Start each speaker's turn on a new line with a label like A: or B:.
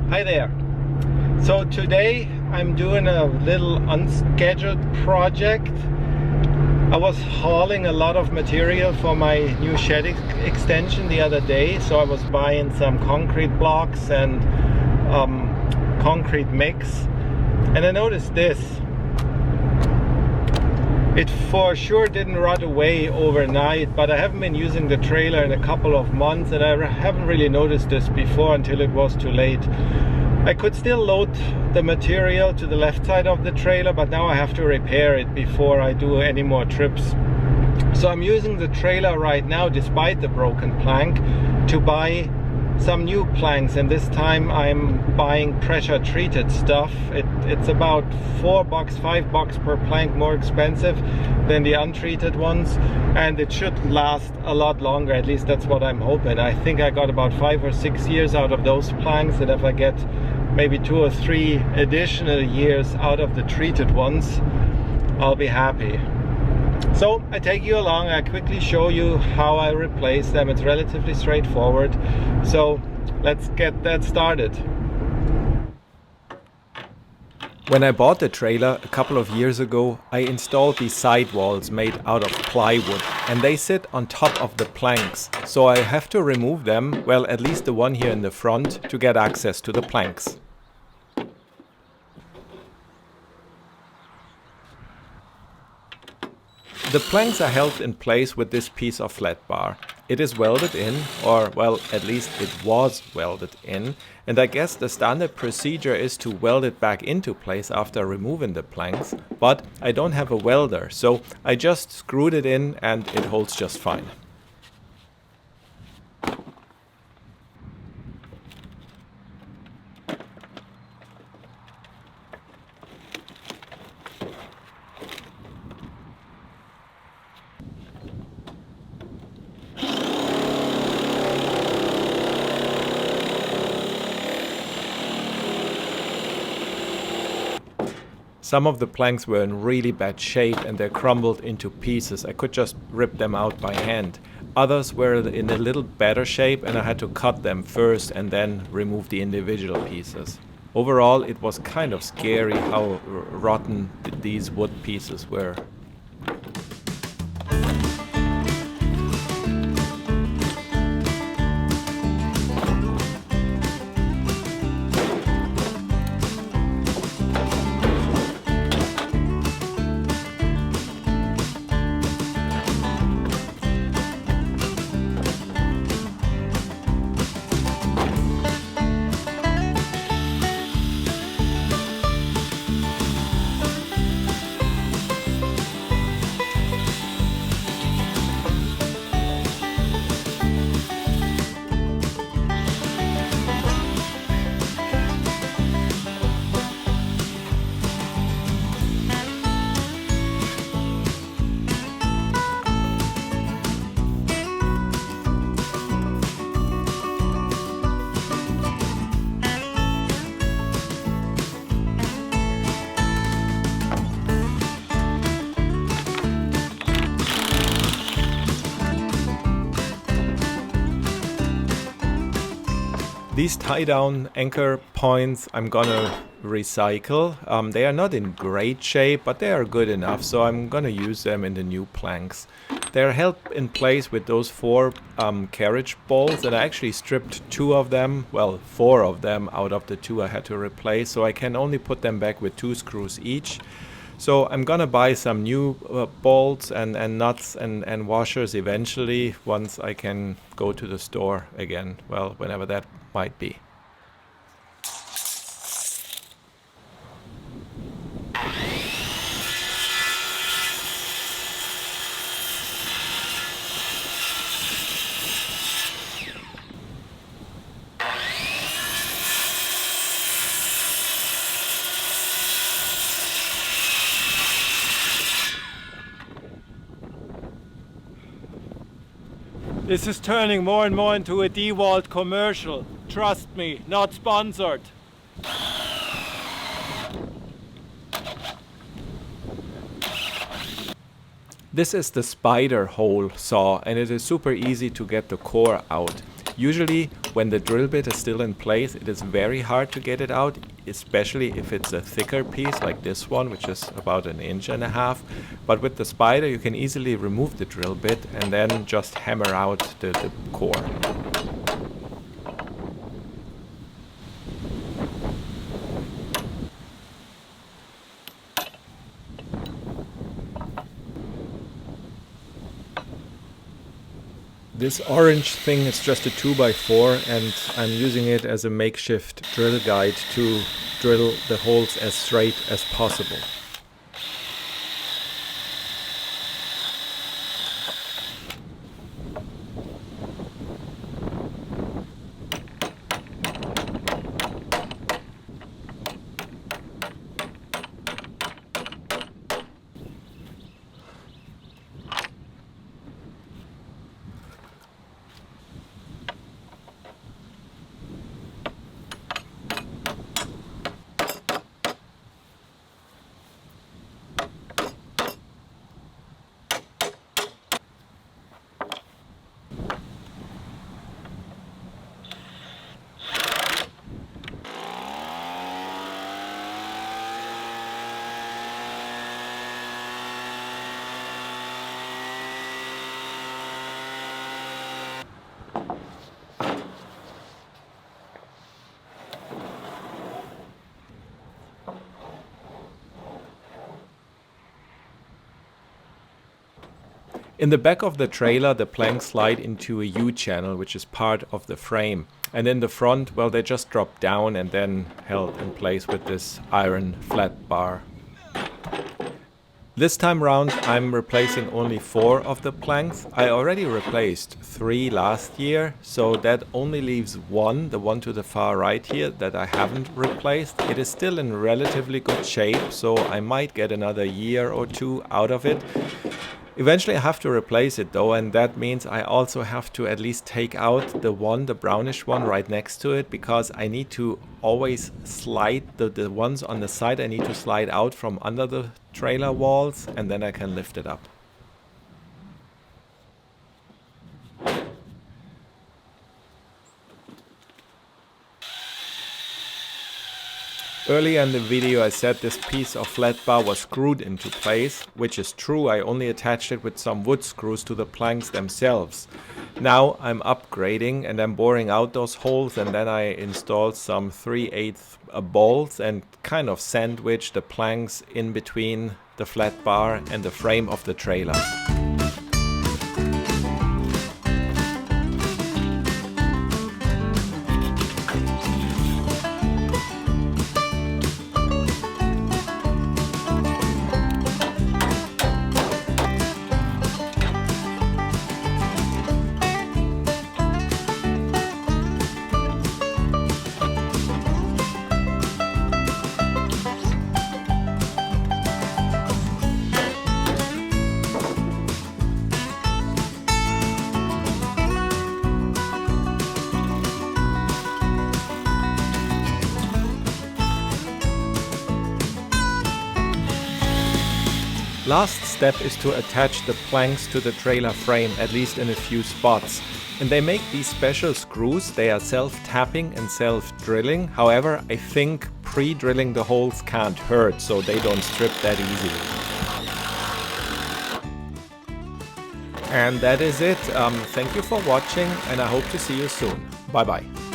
A: Hi there. So today I'm doing a little unscheduled project. I was hauling a lot of material for my new shed extension the other day, so I was buying some concrete blocks and concrete mix, and I noticed this. It for sure didn't rot away overnight, but I haven't been using the trailer in a couple of months, and I haven't really noticed this before until it was too late. I could still load the material to the left side of the trailer, but now I have to repair it before I do any more trips. So I'm using the trailer right now, despite the broken plank, to buy some new planks, and this time I'm buying pressure treated stuff. It's about $4, $5 per plank more expensive than the untreated ones, and it should last a lot longer. At least that's what I'm hoping. I think I got about 5 or 6 years out of those planks, and if I get maybe 2 or 3 additional years out of the treated ones, I'll be happy. So I take you along, I quickly show you how I replace them. It's relatively straightforward. So let's get that started.
B: When I bought the trailer a couple of years ago, I installed these sidewalls made out of plywood, and they sit on top of the planks. So I have to remove them, well, at least the one here in the front, to get access to the planks. The planks are held in place with this piece of flat bar. It is welded in, or well, at least it was welded in, and I guess the standard procedure is to weld it back into place after removing the planks, but I don't have a welder, so I just screwed it in and it holds just fine. Some of the planks were in really bad shape and they're crumbled into pieces. I could just rip them out by hand. Others were in a little better shape and I had to cut them first and then remove the individual pieces. Overall, it was kind of scary how rotten these wood pieces were. These tie-down anchor points I'm gonna recycle. They are not in great shape, but they are good enough, so I'm gonna use them in the new planks. They're held in place with those 4 carriage bolts, and I actually stripped 2 of them, well, 4 of them out of the 2 I had to replace, so I can only put them back with 2 screws each. So I'm gonna buy some new bolts and nuts and washers eventually, once I can go to the store again, well, whenever that might be.
A: This is turning more and more into a DeWalt commercial. Trust me, not sponsored.
B: This is the spider hole saw, and it is super easy to get the core out. Usually when the drill bit is still in place, it is very hard to get it out, especially if it's a thicker piece like this one, which is about 1.5 inches. But with the Spider, you can easily remove the drill bit and then just hammer out the core. This orange thing is just a 2x4 and I'm using it as a makeshift drill guide to drill the holes as straight as possible. In the back of the trailer, the planks slide into a U-channel, which is part of the frame. And in the front, well, they just drop down and then held in place with this iron flat bar. This time round, I'm replacing only 4 of the planks. I already replaced 3 last year, so that only leaves 1, the one to the far right here, that I haven't replaced. It is still in relatively good shape, so I might get another year or 2 out of it. Eventually I have to replace it though, and that means I also have to at least take out the brownish one right next to it, because I need to always slide the ones on the side, I need to slide out from under the trailer walls and then I can lift it up. Earlier in the video I said this piece of flat bar was screwed into place, which is true. I only attached it with some wood screws to the planks themselves. Now I'm upgrading and I'm boring out those holes, and then I installed some 3/8 bolts and kind of sandwich the planks in between the flat bar and the frame of the trailer. Last step is to attach the planks to the trailer frame, at least in a few spots. And they make these special screws. They are self-tapping and self-drilling. However, I think pre-drilling the holes can't hurt, so they don't strip that easily. And that is it. Thank you for watching, and I hope to see you soon. Bye bye.